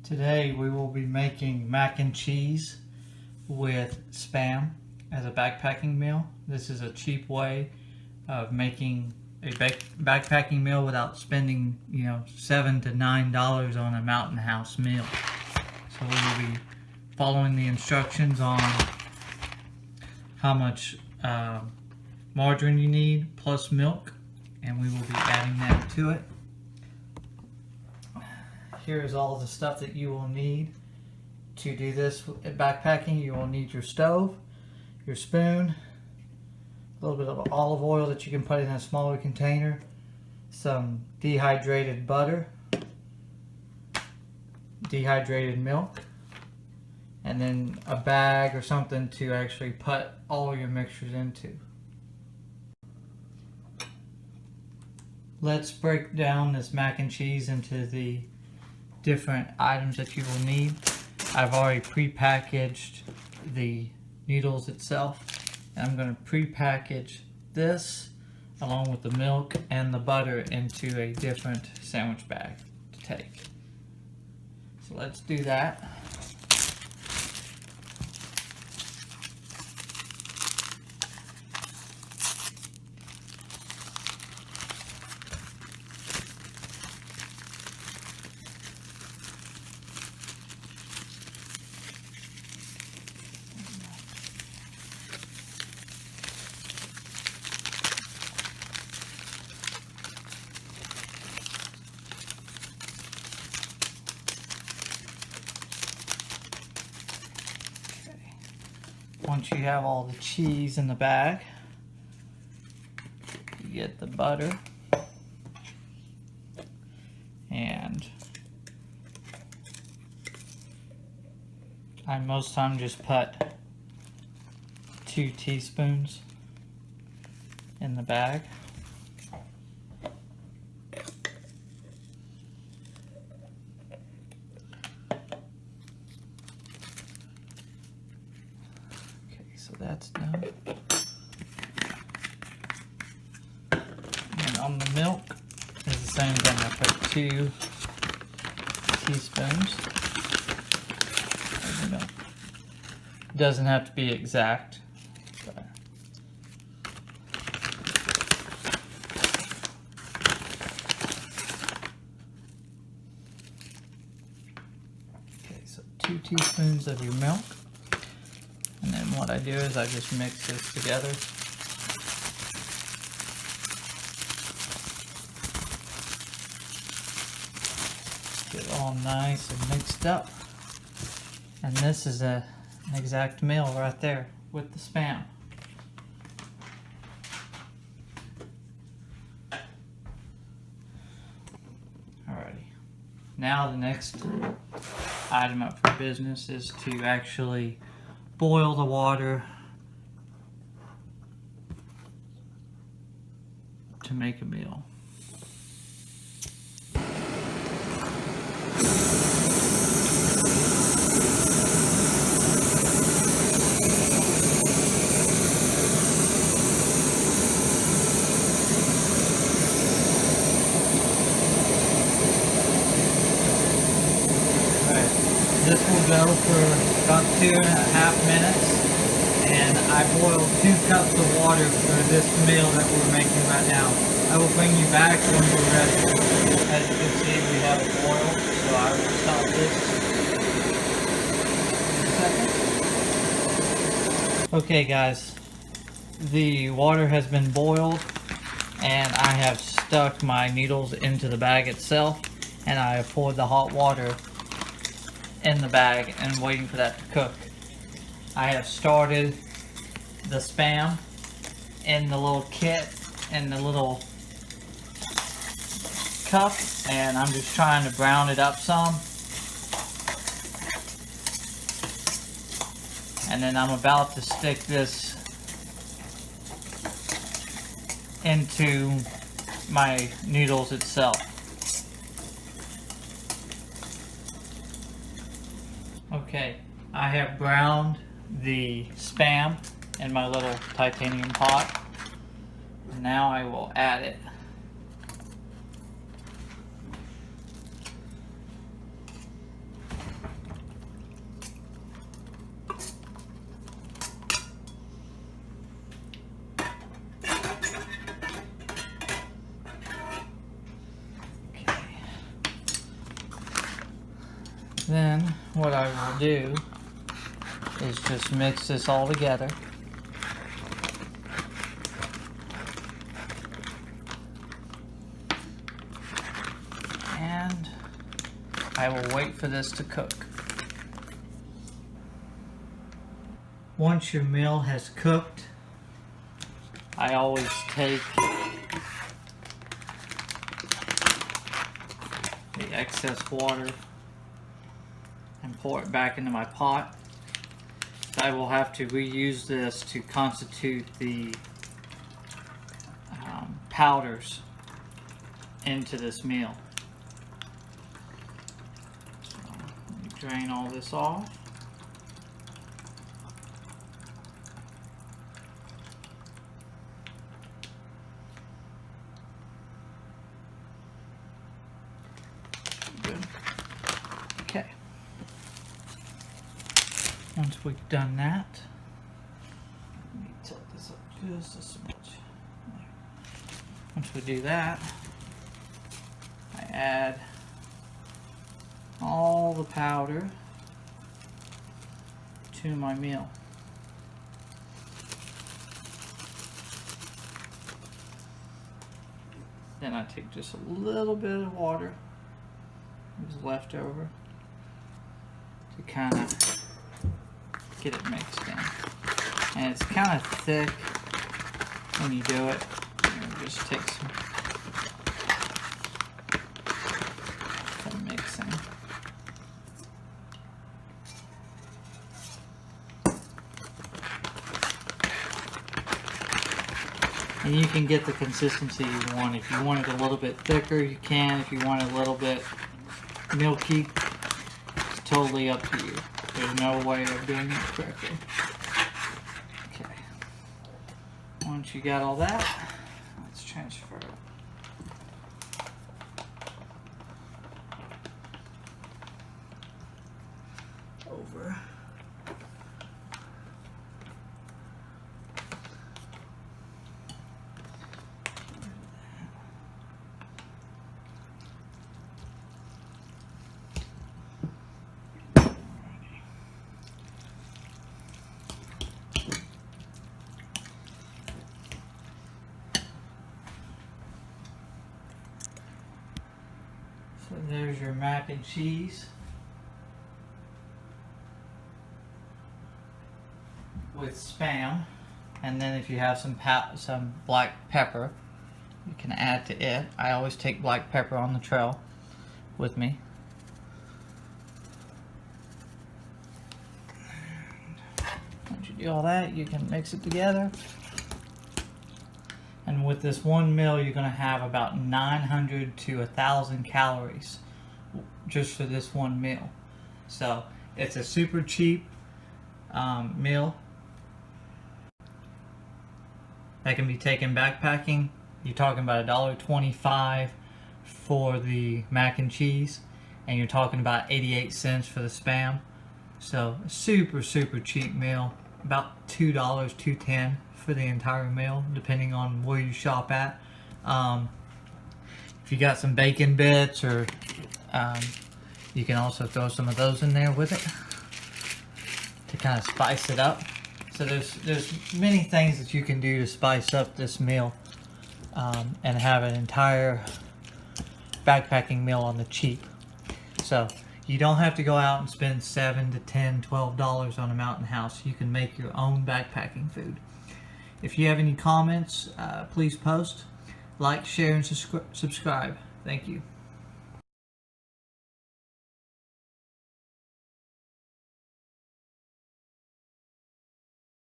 Today we will be making mac and cheese with Spam as a backpacking meal. This is a cheap way of making a backpacking meal without spending, $7 to $9 on a Mountain House meal. So we will be following the instructions on how much margarine you need plus milk, and we will be adding that to it. Here's all the stuff that you will need to do this backpacking. You will need your stove, your spoon, a little bit of olive oil that you can put in a smaller container, some dehydrated butter, dehydrated milk, and then a bag or something to actually put all your mixtures into. Let's break down this mac and cheese into the different items that you will need. I've already pre-packaged the noodles itself, and I'm going to pre-package this along with the milk and the butter into a different sandwich bag to take. So let's do that. Once you have all the cheese in the bag, you get the butter, and I most time just put 2 teaspoons in the bag. So that's done. And on the milk is the same thing. I put 2 teaspoons of the milk. Doesn't have to be exact. But okay, so 2 teaspoons of your milk. And then what I do is I just mix this together. Get it all nice and mixed up. And this is an exact meal right there with the Spam. Alrighty. Now the next item up for business is to actually boil the water to make a meal. This will go for about 2.5 minutes, and I boiled 2 cups of water for this meal that we're making right now. I will bring you back when we're ready. As you can see, we have it boiled, so I will stop this in a second. Okay guys, the water has been boiled, and I have stuck my noodles into the bag itself, and I have poured the hot water in the bag and waiting for that to cook. I have started the Spam in the little kit in the little cup, and I'm just trying to brown it up some, and then I'm about to stick this into my noodles itself. Okay, I have browned the Spam in my little titanium pot. Now I will add it. Then what I will do is just mix this all together. And I will wait for this to cook. Once your meal has cooked, I always take the excess water and pour it back into my pot. I will have to reuse this to constitute the powders into this meal. So let me drain all this off. Good. Okay. Once we've done that, let me tilt this up just a smidge. There. Once we do that, I add all the powder to my meal. Then I take just a little bit of water that was left over to kind of get it mixed in. And it's kind of thick when you do it. It just takes some mixing. And you can get the consistency you want. If you want it a little bit thicker, you can. If you want it a little bit milky, it's totally up to you. There's no way of doing it correctly. Okay. Once you got all that, let's transfer it. Over. So there's your mac and cheese with Spam, and then if you have some black pepper, you can add to it. I always take black pepper on the trail with me. And once you do all that, you can mix it together. And with this one meal, you're going to have about 900 to 1,000 calories just for this one meal. So it's a super cheap meal that can be taken backpacking. You're talking about $1.25 for the mac and cheese, and you're talking about 88 cents for the Spam. So super cheap meal, about $2, $2.10 for the entire meal, depending on where you shop at. If you got some bacon bits, or you can also throw some of those in there with it to kind of spice it up. So there's many things that you can do to spice up this meal and have an entire backpacking meal on the cheap. So you don't have to go out and spend $7 to $10, $12 on a mountain house. You can make your own backpacking food. If you have any comments, please post, like, share, and subscribe. Thank you.